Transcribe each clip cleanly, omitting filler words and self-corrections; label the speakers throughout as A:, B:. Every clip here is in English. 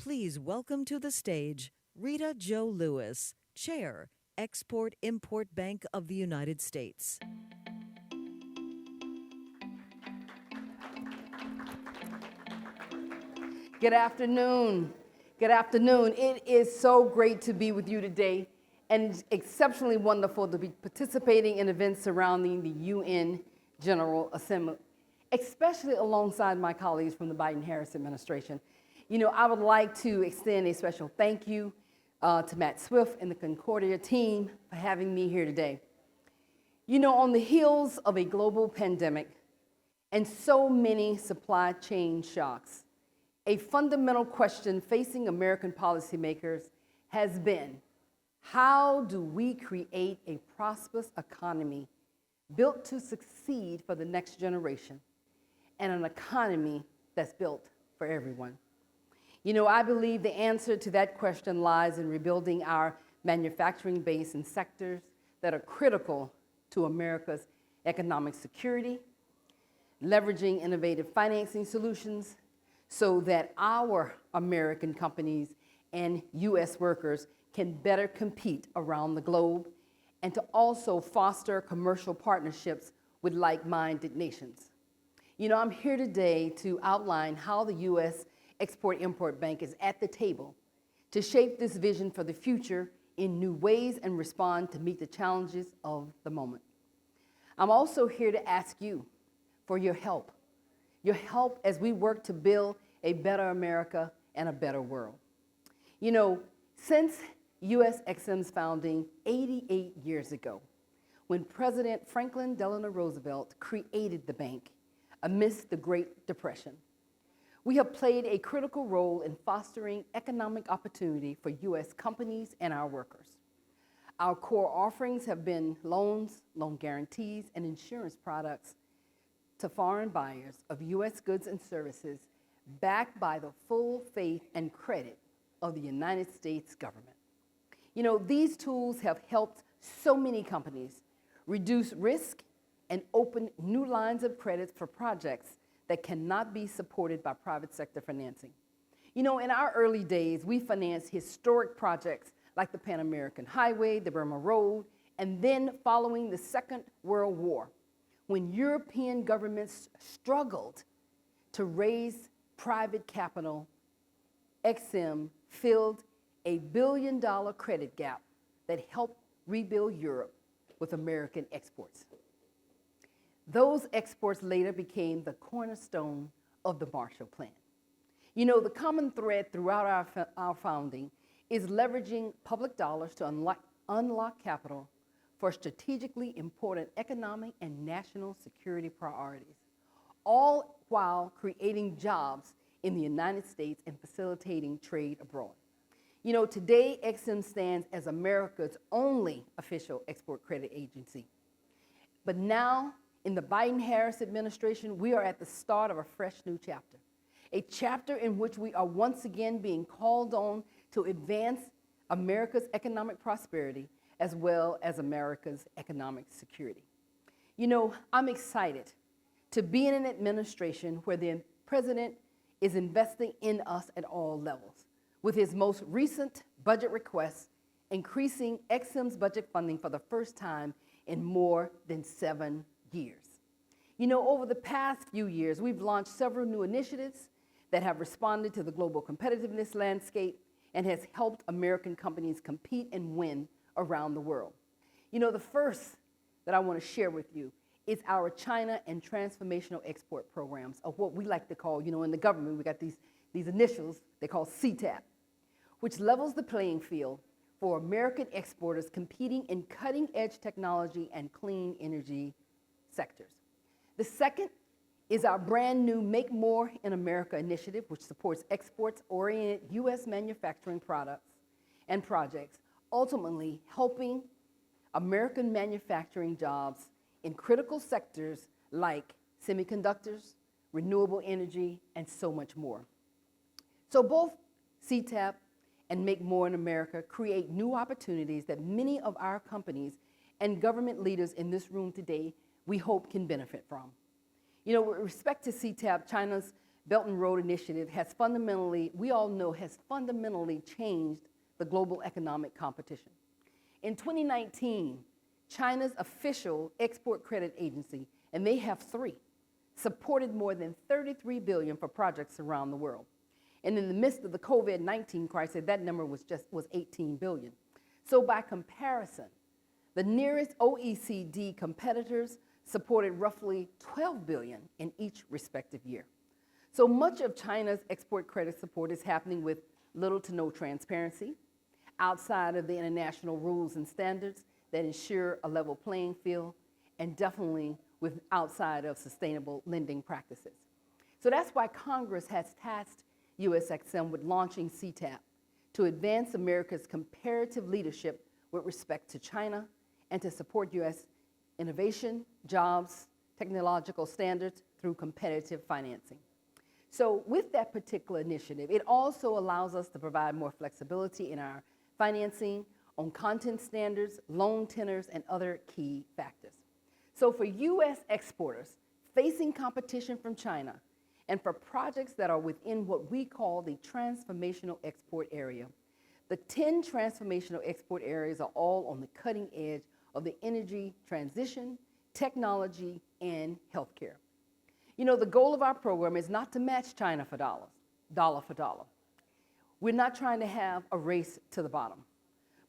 A: Please welcome to the stage Reta Jo Lewis, Chair, Export-Import Bank of the United States.
B: Good afternoon. Good afternoon. It is so great to be with you today, and it's exceptionally wonderful to be participating in events surrounding the UN General Assembly, especially alongside my colleagues from the Biden-Harris administration. You know, I would like to extend a special thank you to Matt Swift and the Concordia team for having me here today. You know, on the heels of a global pandemic and so many supply chain shocks, a fundamental question facing American policymakers has been, how do we create a prosperous economy built to succeed for the next generation, and an economy that's built for everyone? You know, I believe the answer to that question lies in rebuilding our manufacturing base in sectors that are critical to America's economic security, leveraging innovative financing solutions so that our American companies and U.S. workers can better compete around the globe, and to also foster commercial partnerships with like-minded nations. You know, I'm here today to outline how the U.S. Export-Import Bank is at the table to shape this vision for the future in new ways and respond to meet the challenges of the moment. I'm also here to ask you for your help as we work to build a better America and a better world. You know, since U.S. EXIM's founding 88 years ago, when President Franklin Delano Roosevelt created the bank amidst the Great Depression, we have played a critical role in fostering economic opportunity for U.S. companies and our workers. Our core offerings have been loans, loan guarantees, and insurance products to foreign buyers of U.S. goods and services backed by the full faith and credit of the United States government. You know, these tools have helped so many companies reduce risk and open new lines of credit for projects that cannot be supported by private sector financing. You know, in our early days, we financed historic projects like the Pan American Highway, the Burma Road, and then following the Second World War, when European governments struggled to raise private capital, EXIM filled a $1 billion credit gap that helped rebuild Europe with American exports. Those exports later became the cornerstone of the Marshall Plan. You know, the common thread throughout our founding is leveraging public dollars to unlock capital for strategically important economic and national security priorities, all while creating jobs in the United States and facilitating trade abroad. You know, today, EXIM stands as America's only official export credit agency. But now, in the Biden-Harris administration, we are at the start of a fresh new chapter, a chapter in which we are once again being called on to advance America's economic prosperity as well as America's economic security. You know, I'm excited to be in an administration where the president is investing in us at all levels, with his most recent budget request increasing EXIM's budget funding for the first time in more than 7 years. You know, over the past few years, we've launched several new initiatives that have responded to the global competitiveness landscape and has helped American companies compete and win around the world. You know, the first that I want to share with you is our China and Transformational Export Programs, or what we like to call, you know, in the government, we got these initials they call CTAP, which levels the playing field for American exporters competing in cutting-edge technology and clean energy sectors. The second is our brand new Make More in America initiative, which supports exports-oriented U.S. manufacturing products and projects, ultimately helping American manufacturing jobs in critical sectors like semiconductors, renewable energy, and so much more. So both CTAP and Make More in America create new opportunities that many of our companies and government leaders in this room today we hope can benefit from. You know, with respect to CTAP, China's Belt and Road Initiative has fundamentally, we all know, has fundamentally changed the global economic competition. In 2019, China's official export credit agency, and they have three, supported more than $33 billion for projects around the world. And in the midst of the COVID-19 crisis, that number was $18 billion. So by comparison, the nearest OECD competitors supported roughly $12 billion in each respective year. So much of China's export credit support is happening with little to no transparency, outside of the international rules and standards that ensure a level playing field, and definitely with outside of sustainable lending practices. So that's why Congress has tasked USXM with launching CTAP to advance America's comparative leadership with respect to China and to support US innovation, jobs, technological standards through competitive financing. So with that particular initiative, it also allows us to provide more flexibility in our financing on content standards, loan tenors, and other key factors. So for US exporters facing competition from China, and for projects that are within what we call the transformational export area, the 10 transformational export areas are all on the cutting edge of the energy transition, technology, and healthcare. You know, the goal of our program is not to match China for dollar for dollar. We're not trying to have a race to the bottom,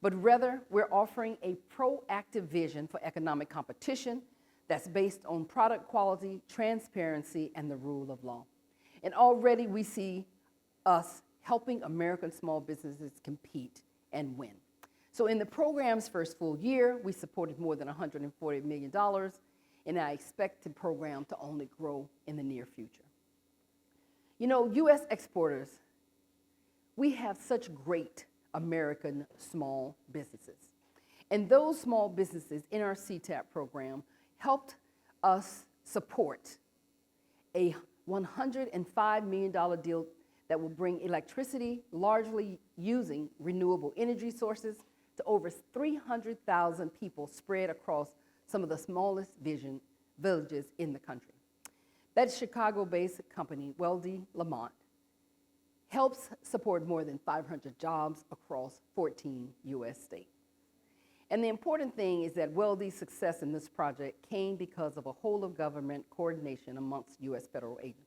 B: but rather we're offering a proactive vision for economic competition that's based on product quality, transparency, and the rule of law. And already we see us helping American small businesses compete and win. So in the program's first full year, we supported more than $140 million, and I expect the program to only grow in the near future. You know, US exporters, we have such great American small businesses. And those small businesses in our CTAP program helped us support a $105 million deal that will bring electricity, largely using renewable energy sources, to over 300,000 people spread across some of the smallest villages in the country. That Chicago-based company, Weldy Lamont, helps support more than 500 jobs across 14 US states. And the important thing is that Weldy's success in this project came because of a whole-of-government coordination amongst US federal agencies.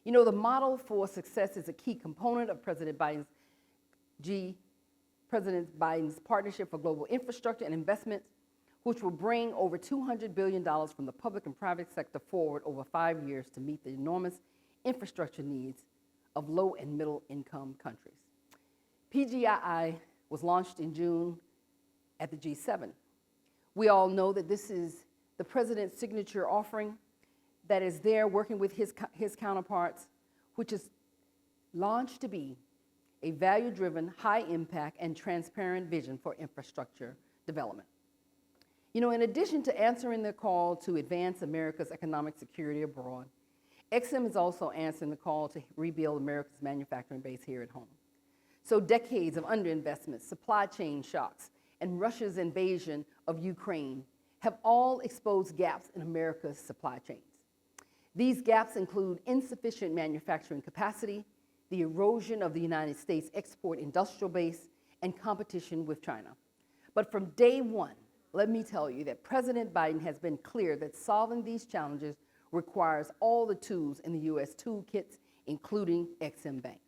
B: You know, the model for success is a key component of President Biden's Partnership for Global Infrastructure and Investment, which will bring over $200 billion from the public and private sector forward over 5 years to meet the enormous infrastructure needs of low and middle income countries. PGII was launched in June at the G7. We all know that this is the president's signature offering that is there working with his counterparts, which is launched to be a value-driven, high-impact, and transparent vision for infrastructure development. You know, in addition to answering the call to advance America's economic security abroad, XM is also answering the call to rebuild America's manufacturing base here at home. So decades of underinvestment, supply chain shocks, and Russia's invasion of Ukraine have all exposed gaps in America's supply chains. These gaps include insufficient manufacturing capacity, the erosion of the United States export industrial base, and competition with China. But from day one, let me tell you that President Biden has been clear that solving these challenges requires all the tools in the US toolkits, including XM Bank.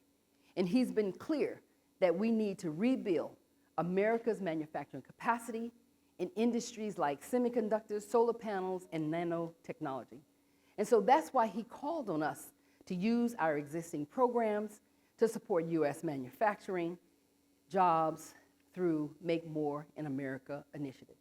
B: And he's been clear that we need to rebuild America's manufacturing capacity in industries like semiconductors, solar panels, and nanotechnology. And so that's why he called on us to use our existing programs to support US manufacturing, jobs, through Make More in America initiative.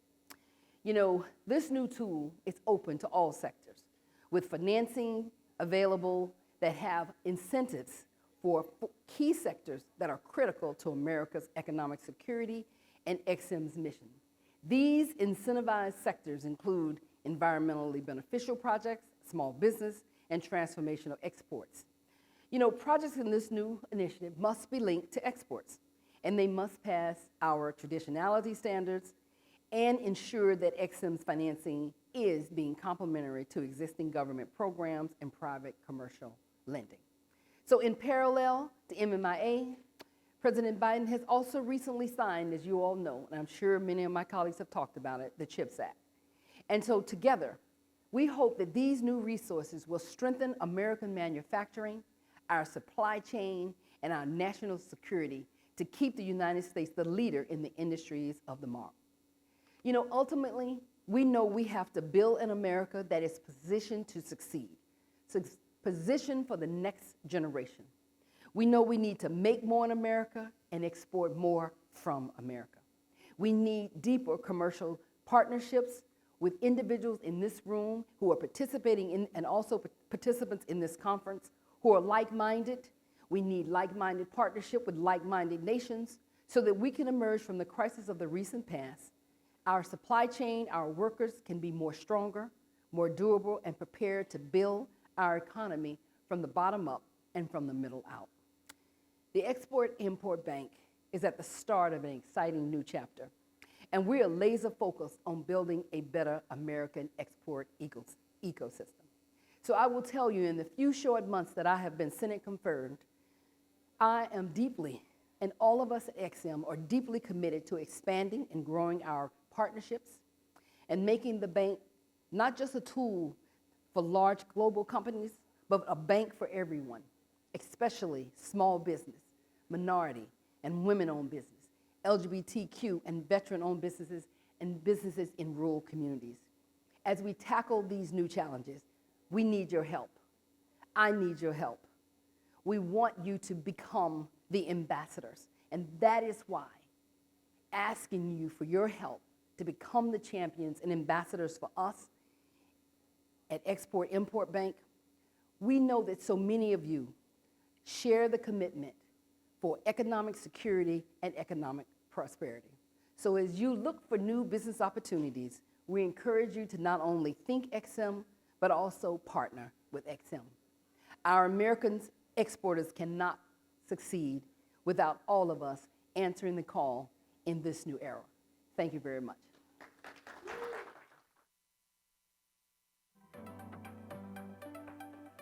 B: You know, this new tool is open to all sectors, with financing available that have incentives for key sectors that are critical to America's economic security and XM's mission. These incentivized sectors include environmentally beneficial projects, small business, and transformational exports. You know, projects in this new initiative must be linked to exports, and they must pass our traditionality standards and ensure that XM's financing is being complementary to existing government programs and private commercial lending. So in parallel to MMIA, President Biden has also recently signed, as you all know, and I'm sure many of my colleagues have talked about it, the CHIPS Act. And so together, we hope that these new resources will strengthen American manufacturing, our supply chain, and our national security to keep the United States the leader in the industries of tomorrow. You know, ultimately, we know we have to build an America that is positioned to succeed, positioned for the next generation. We know we need to make more in America and export more from America. We need deeper commercial partnerships with individuals in this room who are participating in, and also participants in this conference who are like-minded. We need like-minded partnership with like-minded nations so that we can emerge from the crisis of the recent past. Our supply chain, our workers can be more stronger, more durable, and prepared to build our economy from the bottom up and from the middle out. The Export-Import Bank is at the start of an exciting new chapter, and we are laser focused on building a better American export ecosystem. So I will tell you, in the few short months that I have been Senate confirmed, I am deeply, and all of us at XM are deeply committed to expanding and growing our partnerships and making the bank not just a tool for large global companies, but a bank for everyone, especially small business, minority and women-owned business, LGBTQ and veteran-owned businesses, and businesses in rural communities. As we tackle these new challenges, we need your help. I need your help. We want you to become the ambassadors, and that is why asking you for your help to become the champions and ambassadors for us at Export-Import Bank. We know that so many of you share the commitment for economic security and economic prosperity. So as you look for new business opportunities, we encourage you to not only think XM, but also partner with XM. Our American exporters cannot succeed without all of us answering the call in this new era. Thank you very much.